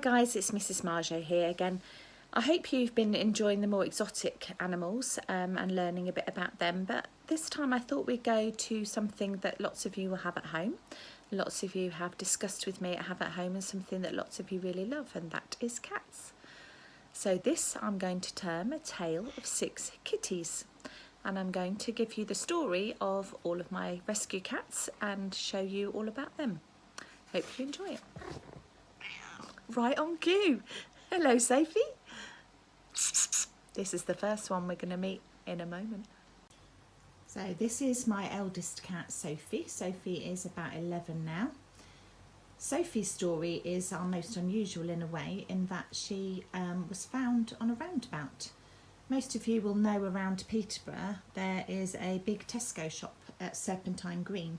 guys, it's Mrs Marjot here again. I hope you've been enjoying the more exotic animals and learning a bit about them, but this time I thought we'd go to something that lots of you will have at home. Lots of you have discussed with me have at home, and something that lots of you really love, and that is cats. So this I'm going to term A Tale of 6 Kitties, and I'm going to give you the story of all of my rescue cats and show you all about them. Hope you enjoy it. Right on cue. Hello, Sophie. This is the first one we're going to meet in a moment. So this is my eldest cat, Sophie. Sophie is about 11 now. Sophie's story is our most unusual in a way, in that she was found on a roundabout. Most of you will know around Peterborough there is a big Tesco shop at Serpentine Green.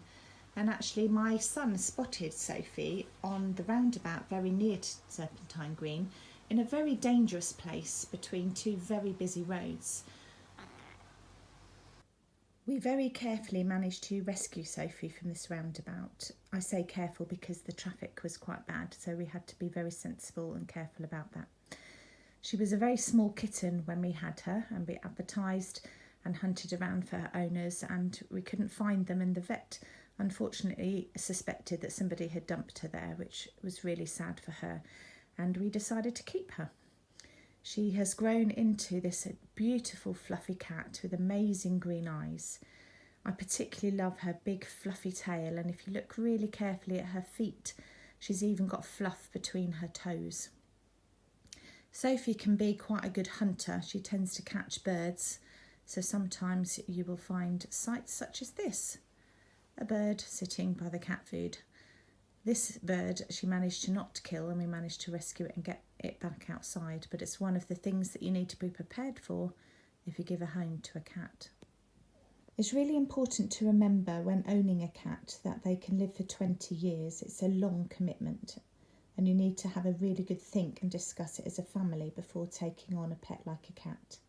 And actually my son spotted Sophie on the roundabout very near to Serpentine Green in a very dangerous place between two very busy roads. We very carefully managed to rescue Sophie from this roundabout. I say careful because the traffic was quite bad, so we had to be very sensible and careful about that. She was a very small kitten when we had her, and we advertised and hunted around for her owners, and we couldn't find them, and the vet unfortunately suspected that somebody had dumped her there, which was really sad for her, and we decided to keep her. She has grown into this beautiful fluffy cat with amazing green eyes. I particularly love her big fluffy tail, and if you look really carefully at her feet, she's even got fluff between her toes. Sophie can be quite a good hunter. She tends to catch birds, so sometimes you will find sights such as this. A bird sitting by the cat food. This bird she managed to not kill, and we managed to rescue it and get it back outside, but it's one of the things that you need to be prepared for if you give a home to a cat. It's really important to remember when owning a cat that they can live for 20 years. It's a long commitment, and you need to have a really good think and discuss it as a family before taking on a pet like a cat.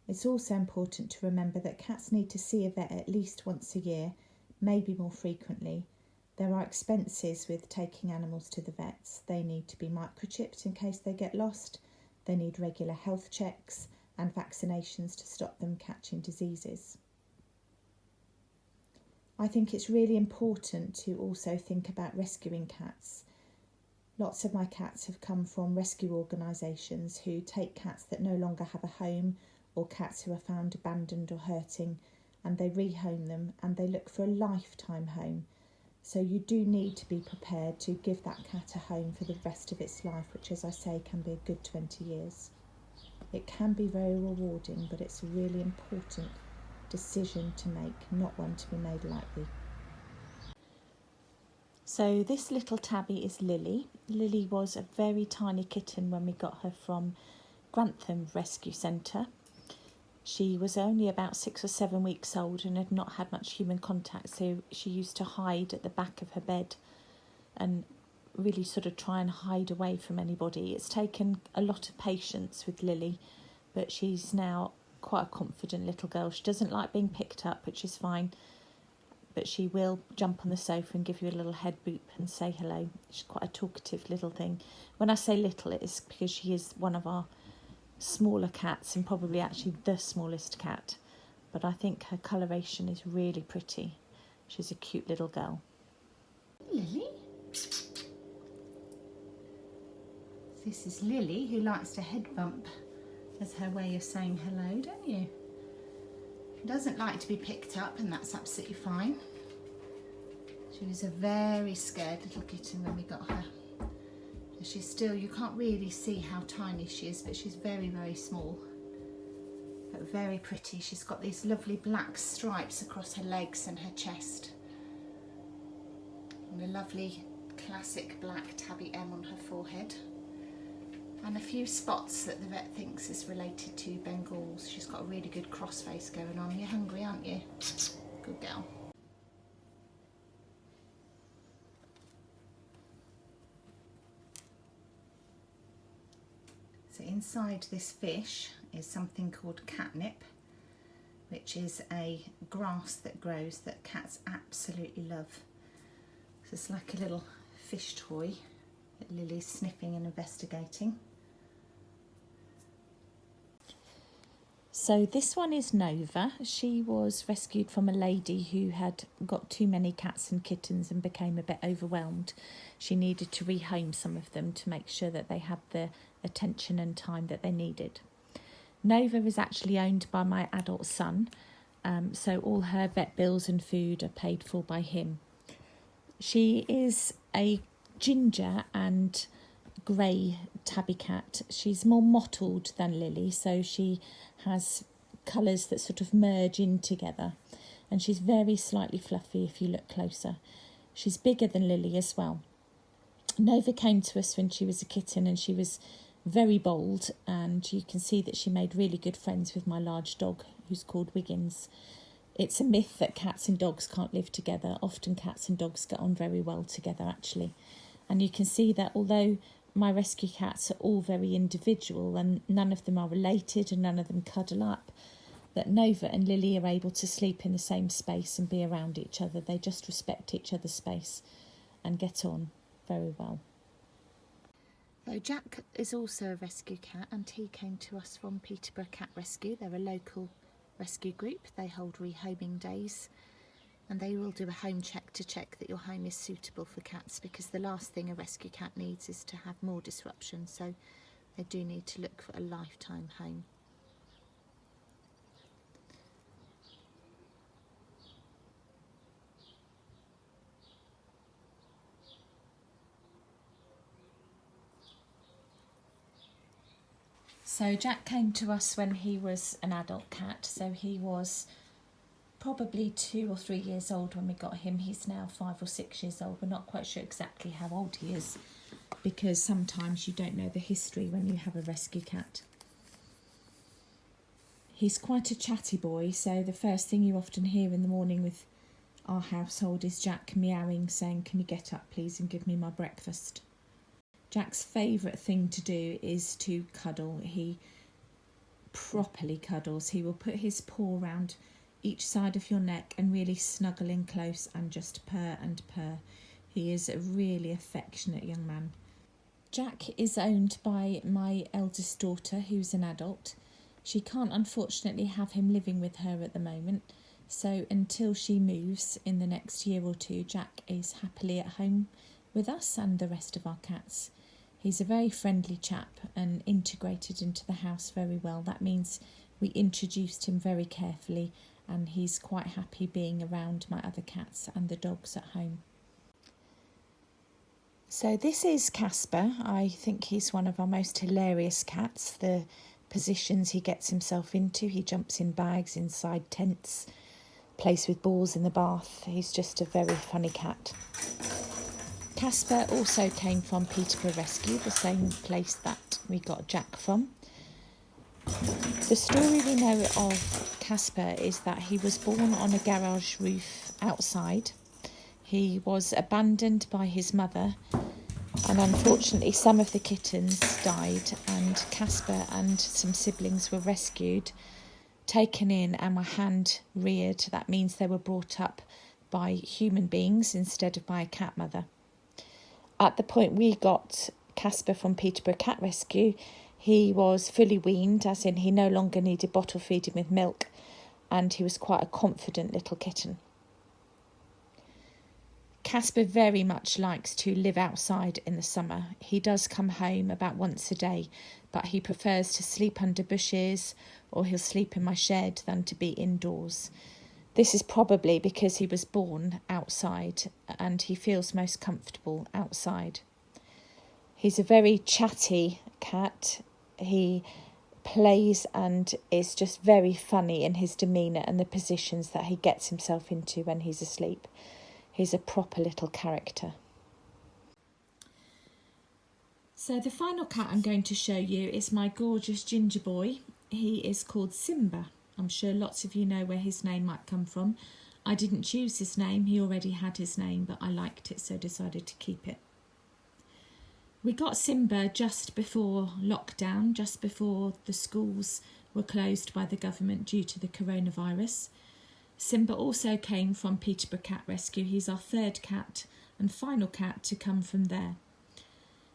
It's also important to remember that cats need to see a vet at least once a year, maybe more frequently. There are expenses with taking animals to the vets. They need to be microchipped in case they get lost. They need regular health checks and vaccinations to stop them catching diseases. I think it's really important to also think about rescuing cats. Lots of my cats have come from rescue organisations who take cats that no longer have a home, or cats who are found abandoned or hurting, and they rehome them and they look for a lifetime home. So you do need to be prepared to give that cat a home for the rest of its life, which, as I say, can be a good 20 years. It can be very rewarding, but it's a really important decision to make, not one to be made lightly. So this little tabby is Lily. Lily was a very tiny kitten when we got her from Grantham Rescue Centre. She was only about 6 or 7 weeks old and had not had much human contact, so she used to hide at the back of her bed and really sort of try and hide away from anybody. It's taken a lot of patience with Lily, but she's now quite a confident little girl. She doesn't like being picked up, which is fine, but she will jump on the sofa and give you a little head boop and say hello. She's quite a talkative little thing. When I say little, it is because she is one of our smaller cats, and probably actually the smallest cat, but I think her coloration is really pretty. She's a cute little girl. Lily? This is Lily, who likes to head bump as her way of saying hello, don't you? She doesn't like to be picked up, and that's absolutely fine. She was a very scared little kitten when we got her. She's still, you can't really see how tiny she is, but she's very, very small, but very pretty. She's got these lovely black stripes across her legs and her chest, and a lovely classic black tabby M on her forehead, and a few spots that the vet thinks is related to Bengals. She's got a really good cross face going on. You're hungry, aren't you? Good girl. So inside this fish is something called catnip, which is a grass that grows that cats absolutely love. So it's like a little fish toy. Lily's sniffing and investigating. So this one is Nova. She was rescued from a lady who had got too many cats and kittens and became a bit overwhelmed. She needed to rehome some of them to make sure that they had the attention and time that they needed. Nova is actually owned by my adult son, so all her vet bills and food are paid for by him. She is a ginger and grey tabby cat. She's more mottled than Lily, so she has colours that sort of merge in together, and she's very slightly fluffy if you look closer. She's bigger than Lily as well. Nova came to us when she was a kitten, and she was very bold, and you can see that she made really good friends with my large dog who's called Wiggins. It's a myth that cats and dogs can't live together. Often cats and dogs get on very well together, actually. And you can see that although my rescue cats are all very individual and none of them are related and none of them cuddle up, that Nova and Lily are able to sleep in the same space and be around each other. They just respect each other's space and get on very well. So Jack is also a rescue cat, and he came to us from Peterborough Cat Rescue. They're a local rescue group. They hold rehoming days, and they will do a home check to check that your home is suitable for cats, because the last thing a rescue cat needs is to have more disruption, so they do need to look for a lifetime home. So Jack came to us when he was an adult cat, so he was probably 2 or 3 years old when we got him. He's now 5 or 6 years old. We're not quite sure exactly how old he is, because sometimes you don't know the history when you have a rescue cat. He's quite a chatty boy, so the first thing you often hear in the morning with our household is Jack meowing, saying, "Can you get up please and give me my breakfast?" Jack's favourite thing to do is to cuddle. He properly cuddles. He will put his paw round each side of your neck and really snuggle in close and just purr and purr. He is a really affectionate young man. Jack is owned by my eldest daughter, who's an adult. She can't unfortunately have him living with her at the moment, so until she moves in the next year or two, Jack is happily at home with us and the rest of our cats. He's a very friendly chap and integrated into the house very well. That means we introduced him very carefully, and he's quite happy being around my other cats and the dogs at home. So this is Casper. I think he's one of our most hilarious cats. The positions he gets himself into, he jumps in bags, inside tents, plays with balls in the bath. He's just a very funny cat. Casper also came from Peterborough Rescue, the same place that we got Jack from. The story we know of Casper is that he was born on a garage roof outside. He was abandoned by his mother, and unfortunately some of the kittens died, and Casper and some siblings were rescued, taken in and were hand reared. That means they were brought up by human beings instead of by a cat mother. At the point we got Casper from Peterborough Cat Rescue, he was fully weaned, as in he no longer needed bottle feeding with milk, and he was quite a confident little kitten. Casper very much likes to live outside in the summer. He does come home about once a day, but he prefers to sleep under bushes, or he'll sleep in my shed, than to be indoors. This is probably because he was born outside and he feels most comfortable outside. He's a very chatty cat. He plays and is just very funny in his demeanour and the positions that he gets himself into when he's asleep. He's a proper little character. So the final cat I'm going to show you is my gorgeous ginger boy. He is called Simba. I'm sure lots of you know where his name might come from. I didn't choose his name, he already had his name, but I liked it, so decided to keep it. We got Simba just before lockdown, just before the schools were closed by the government due to the coronavirus. Simba also came from Peterborough Cat Rescue. He's our third cat and final cat to come from there.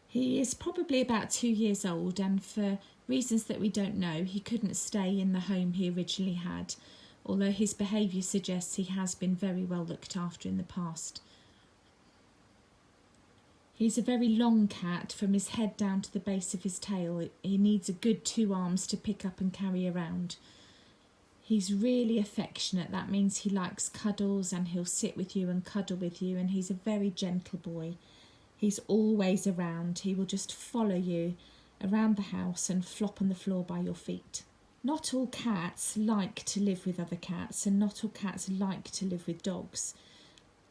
He is probably about 2 years old, and for reasons that we don't know, he couldn't stay in the home he originally had, although his behaviour suggests he has been very well looked after in the past. He's a very long cat, from his head down to the base of his tail. He needs a good 2 arms to pick up and carry around. He's really affectionate. That means he likes cuddles, and he'll sit with you and cuddle with you, and he's a very gentle boy. He's always around. He will just follow you around the house and flop on the floor by your feet. Not all cats like to live with other cats, and not all cats like to live with dogs.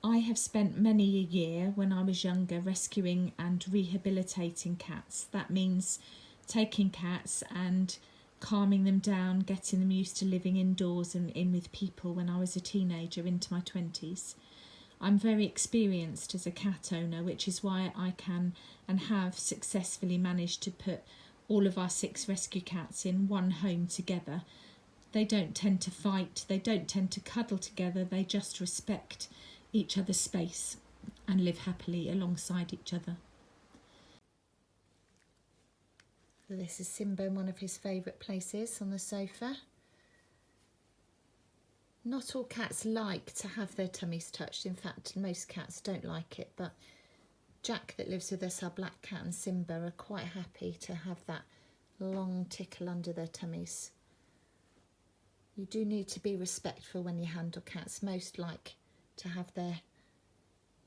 I have spent many a year when I was younger rescuing and rehabilitating cats. That means taking cats and calming them down, getting them used to living indoors and in with people when I was a teenager into my 20s. I'm very experienced as a cat owner, which is why I can and have successfully managed to put all of our 6 rescue cats in one home together. They don't tend to fight, they don't tend to cuddle together, they just respect each other's space and live happily alongside each other. This is Simba in one of his favourite places, on the sofa. Not all cats like to have their tummies touched. In fact, most cats don't like it, but Jack, that lives with us, our black cat, and Simba are quite happy to have that long tickle under their tummies. You do need to be respectful when you handle cats. Most like to have their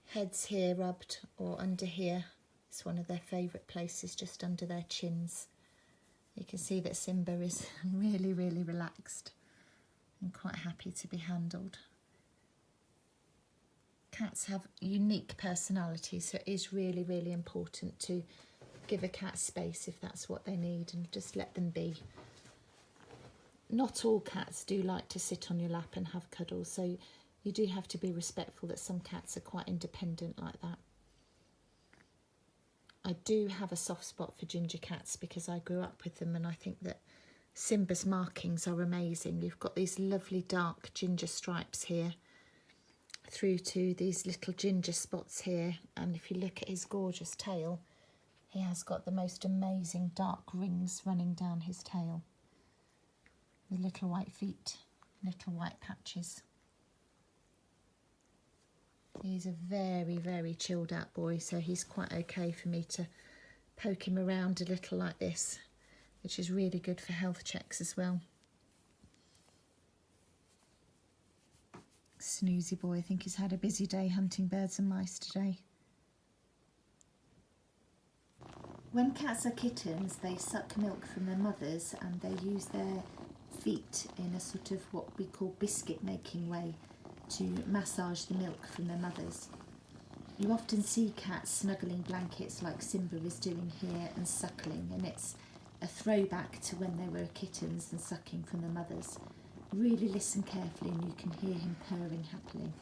heads here rubbed, or under here. It's one of their favourite places, just under their chins. You can see that Simba is really, really relaxed and quite happy to be handled. Cats have unique personalities, so it is really, really important to give a cat space if that's what they need, and just let them be. Not all cats do like to sit on your lap and have cuddles, so you do have to be respectful that some cats are quite independent like that. I do have a soft spot for ginger cats because I grew up with them, and I think that Simba's markings are amazing. You've got these lovely dark ginger stripes here through to these little ginger spots here, and if you look at his gorgeous tail, he has got the most amazing dark rings running down his tail with little white feet, little white patches. He's a very, very chilled out boy, so he's quite okay for me to poke him around a little like this, which is really good for health checks as well. Snoozy boy, I think he's had a busy day hunting birds and mice today. When cats are kittens, they suck milk from their mothers, and they use their feet in a sort of what we call biscuit making way to massage the milk from their mothers. You often see cats snuggling blankets like Simba is doing here and suckling, and it's a throwback to when they were kittens and sucking from their mothers. Really listen carefully and you can hear him purring happily.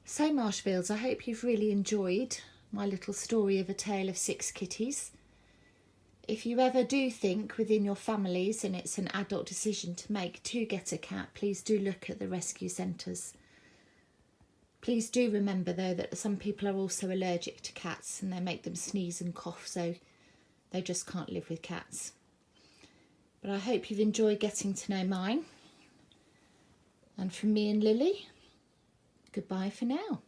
So Marshfields, I hope you've really enjoyed my little story of a tale of 6 kitties. If you ever do think within your families, and it's an adult decision to make, to get a cat, please do look at the rescue centres. Please do remember though that some people are also allergic to cats and they make them sneeze and cough, so they just can't live with cats. But I hope you've enjoyed getting to know mine. And from me and Lily, goodbye for now.